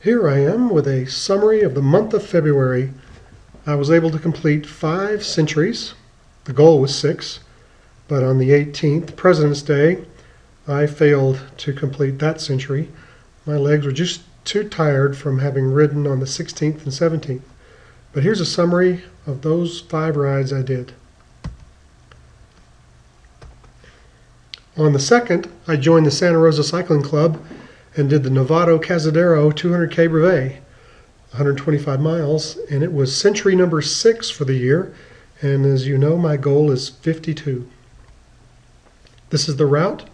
Here I am with a summary of the month of February. I was able to complete 5 centuries. The goal was 6, but on the 18th, President's Day, I failed to complete that century. My legs were just too tired from having ridden on the 16th and 17th. But here's a summary of those 5 rides I did. On the 2nd, I joined the Santa Rosa Cycling Club and did the Novato Cazadero 200K brevet, 125 miles, and it was century number 6 for the year, and as you know, my goal is 52. This is the route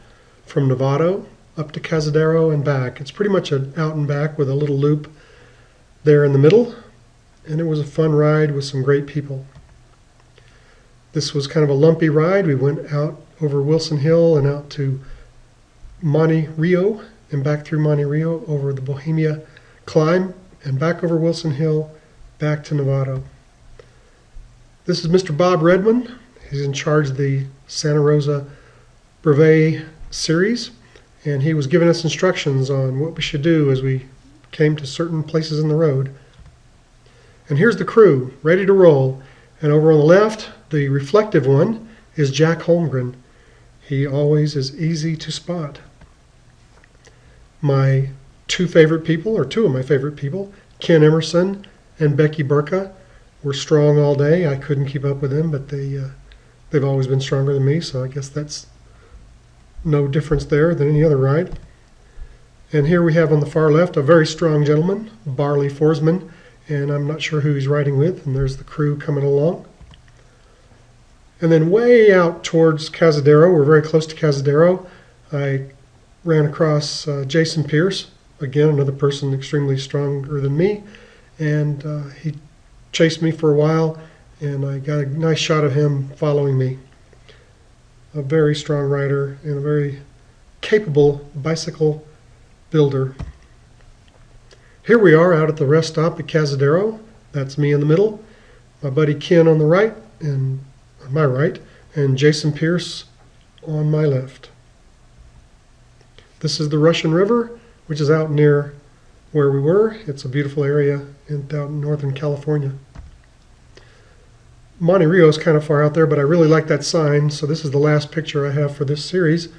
from Novato up to Cazadero and back. It's pretty much an out and back with a little loop there in the middle, and it was a fun ride with some great people. This was kind of a lumpy ride. We went out over Wilson Hill and out to Monte Rio and back through Monte Rio over the Bohemia climb and back over Wilson Hill back to Novato. This is Mr. Bob Redmond. He's in charge of the Santa Rosa Brevet series, and he was giving us instructions on what we should do as we came to certain places in the road. And here's the crew ready to roll, and over on the left, the reflective one is Jack Holmgren. He always is easy to spot. My 2 favorite people, or 2 of my favorite people, Ken Emerson and Becky Burka, were strong all day. I couldn't keep up with them, but they've always been stronger than me, so I guess that's no difference there than any other ride. And here we have on the far left a very strong gentleman, Barley Forsman, and I'm not sure who he's riding with, and there's the crew coming along. And then way out towards Cazadero, we're very close to Cazadero, I ran across Jason Pierce, again another person extremely stronger than me, and he chased me for a while, and I got a nice shot of him following me. A very strong rider and a very capable bicycle builder. Here we are out at the rest stop at Cazadero. That's me in the middle, my buddy Ken on the right, and on my right, and Jason Pierce on my left. This is the Russian River, which is out near where we were. It's a beautiful area out in Northern California. Monte Rio is kind of far out there, but I really like that sign, so this is the last picture I have for this series,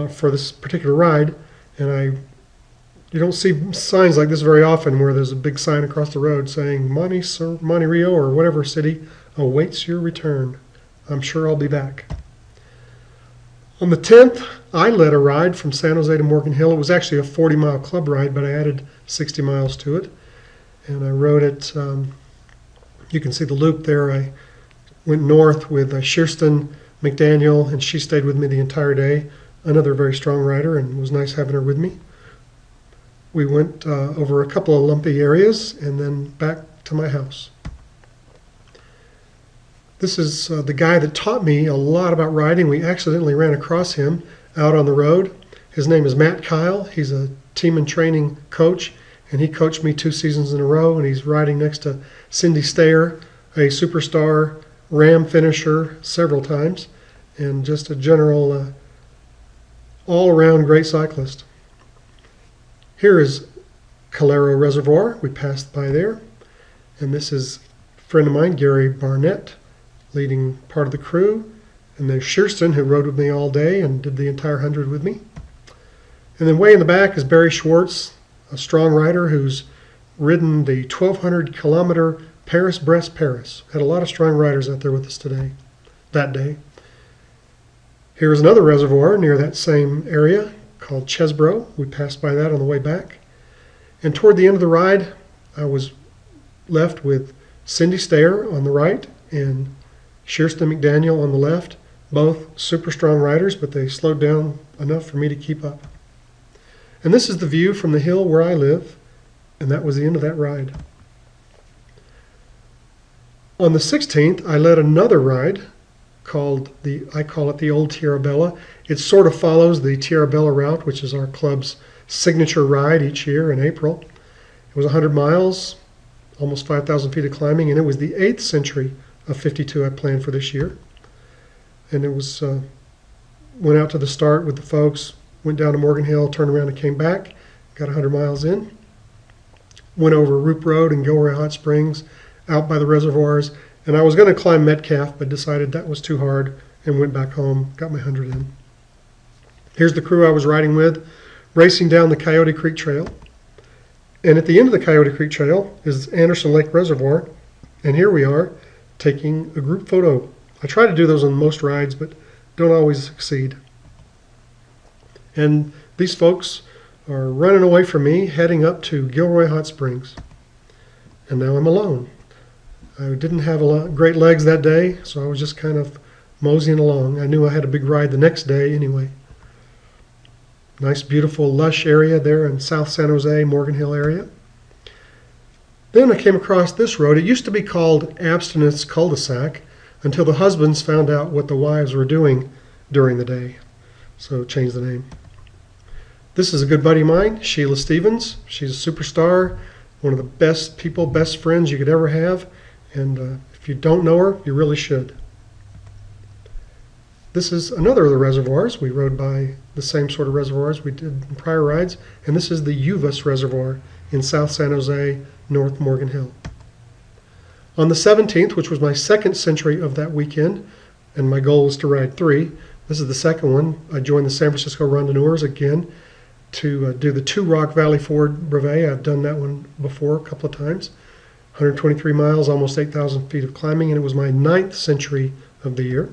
for this particular ride. And you don't see signs like this very often where there's a big sign across the road saying Monte Rio or whatever city awaits your return. I'm sure I'll be back. On the 10th, I led a ride from San Jose to Morgan Hill. It was actually a 40-mile club ride, but I added 60 miles to it. And I rode it, you can see the loop there. I went north with Shearston McDaniel, and she stayed with me the entire day. Another very strong rider, and it was nice having her with me. We went over a couple of lumpy areas and then back to my house. This is the guy that taught me a lot about riding. We accidentally ran across him out on the road. His name is Matt Kyle. He's a team and training coach, and he coached me 2 seasons in a row, and he's riding next to Cindy Stayer, a superstar Ram finisher several times, and just a general all-around great cyclist. Here is Calero Reservoir. We passed by there, and this is a friend of mine, Gary Barnett, leading part of the crew, and there's Shearston, who rode with me all day and did the entire 100 with me. And then way in the back is Barry Schwartz, a strong rider who's ridden the 1,200-kilometer Paris-Brest-Paris. Had a lot of strong riders out there with us that day. Here's another reservoir near that same area called Chesbro. We passed by that on the way back. And toward the end of the ride, I was left with Cindy Stayer on the right and Shearston McDaniel on the left, both super strong riders, but they slowed down enough for me to keep up. And this is the view from the hill where I live, and that was the end of that ride. On the 16th, I led another ride called I call it the Old Tierra Bella. It sort of follows the Tierra Bella route, which is our club's signature ride each year in April. It was 100 miles, almost 5,000 feet of climbing, and it was the 8th century of 52 I planned for this year. And it was went out to the start with the folks, went down to Morgan Hill, turned around and came back, got 100 miles in. went over Roop Road and Gilroy Hot Springs out by the reservoirs. And I was going to climb Metcalf, but decided that was too hard and went back home, got my 100 in. Here's the crew I was riding with, racing down the Coyote Creek Trail. And at the end of the Coyote Creek Trail is Anderson Lake Reservoir. And here we are taking a group photo. I try to do those on most rides, but don't always succeed. And these folks are running away from me, heading up to Gilroy Hot Springs. And now I'm alone. I didn't have great legs that day, so I was just kind of moseying along. I knew I had a big ride the next day anyway. Nice, beautiful, lush area there in South San Jose, Morgan Hill area. Then I came across this road. It used to be called Abstinence Cul-de-sac until the husbands found out what the wives were doing during the day, so changed the name. This is a good buddy of mine, Sheila Stevens. She's a superstar, one of the best people, best friends you could ever have. And if you don't know her, you really should. This is another of the reservoirs. We rode by the same sort of reservoirs we did in prior rides. And this is the Uvas Reservoir in South San Jose, North Morgan Hill. On the 17th, which was my second century of that weekend, and my goal was to ride 3. This is the second one. I joined the San Francisco Randonneurs again to do the Two Rock Valley Ford Brevet. I've done that one before a couple of times. 123 miles, almost 8,000 feet of climbing, and it was my 9th century of the year.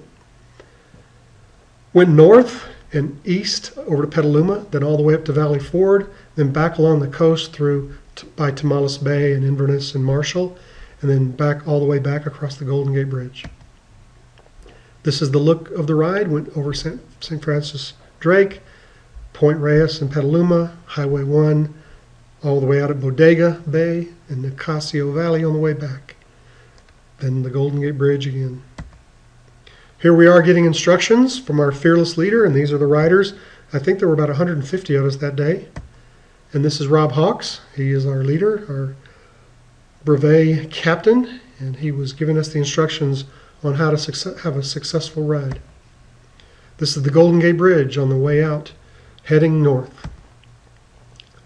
Went north and east over to Petaluma, then all the way up to Valley Ford, then back along the coast through by Tamales Bay and Inverness and Marshall, and then back all the way back across the Golden Gate Bridge. This is the look of the ride. Went over St. Francis Drake, Point Reyes and Petaluma, Highway 1, all the way out at Bodega Bay and Nicasio Valley on the way back. Then the Golden Gate Bridge again. Here we are getting instructions from our fearless leader, and these are the riders. I think there were about 150 of us that day. And this is Rob Hawks. He is our leader, our brevet captain, and he was giving us the instructions on how to have a successful ride. This is the Golden Gate Bridge on the way out, heading north.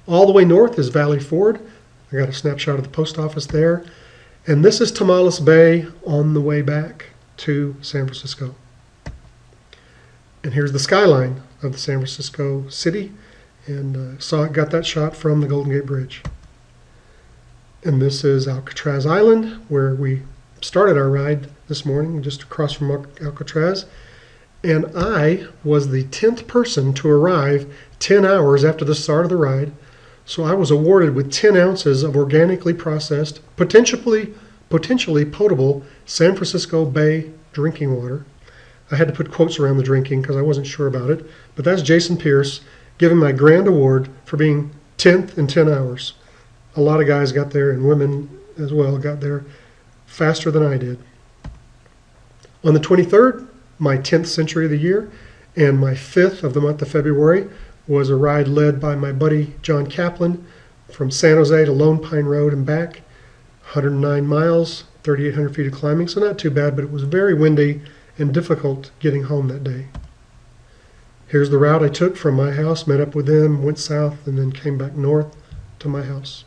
All the way north is Valley Ford. I got a snapshot of the post office there. And this is Tamales Bay on the way back to San Francisco. And here's the skyline of the San Francisco city. And got that shot from the Golden Gate Bridge. And this is Alcatraz Island, where we started our ride this morning, just across from Alcatraz. And I was the 10th person to arrive 10 hours after the start of the ride. So I was awarded with 10 ounces of organically processed, potentially potable San Francisco Bay drinking water. I had to put quotes around the drinking because I wasn't sure about it. But that's Jason Pierce giving my grand award for being 10th in 10 hours. A lot of guys got there, and women as well got there faster than I did. On the 23rd, my 10th century of the year, and my 5th of the month of February, was a ride led by my buddy John Kaplan from San Jose to Lone Pine Road and back. 109 miles, 3,800 feet of climbing, so not too bad, but it was very windy and difficult getting home that day. Here's the route I took from my house, met up with them, went south, and then came back north to my house.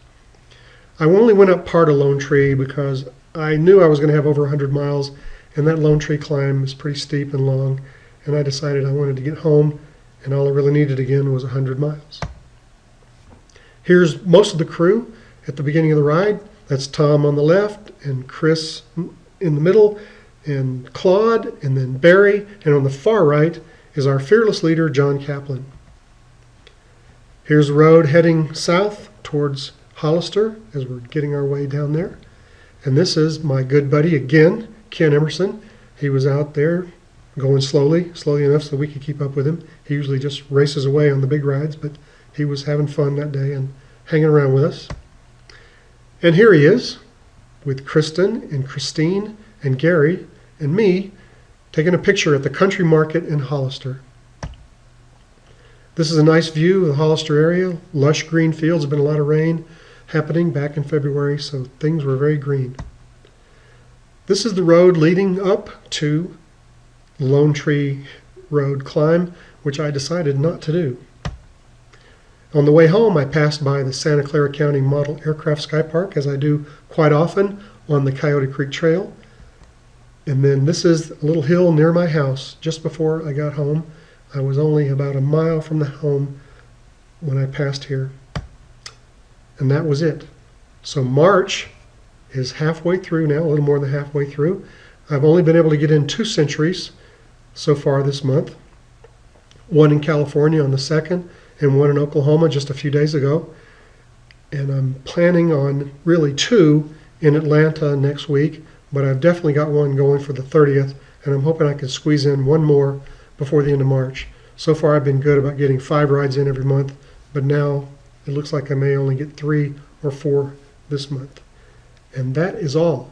I only went up part of Lone Tree because I knew I was going to have over 100 miles, and that Lone Tree climb is pretty steep and long, and I decided I wanted to get home, and all I really needed again was 100 miles. Here's most of the crew at the beginning of the ride. That's Tom on the left, and Chris in the middle, and Claude, and then Barry, and on the far right is our fearless leader, John Kaplan. Here's the road heading south towards Hollister as we're getting our way down there. And this is my good buddy again, Ken Emerson. He was out there going slowly enough so we could keep up with him. He usually just races away on the big rides, but he was having fun that day and hanging around with us. And here he is with Kristen and Christine and Gary and me taking a picture at the Country Market in Hollister. This is a nice view of the Hollister area. Lush green fields. There's been a lot of rain happening back in February, so things were very green. This is the road leading up to Lone Tree Road climb, which I decided not to do. On the way home, I passed by the Santa Clara County Model Aircraft Sky Park, as I do quite often on the Coyote Creek Trail. And then this is a little hill near my house just before I got home. I was only about a mile from the home when I passed here. And that was it. So March is halfway through now, a little more than halfway through. I've only been able to get in 2 centuries so far this month. One in California on the 2nd, and one in Oklahoma just a few days ago. And I'm planning on really 2 in Atlanta next week, but I've definitely got one going for the 30th, and I'm hoping I can squeeze in one more before the end of March. So far I've been good about getting 5 rides in every month, but now it looks like I may only get 3 or 4 this month. And that is all.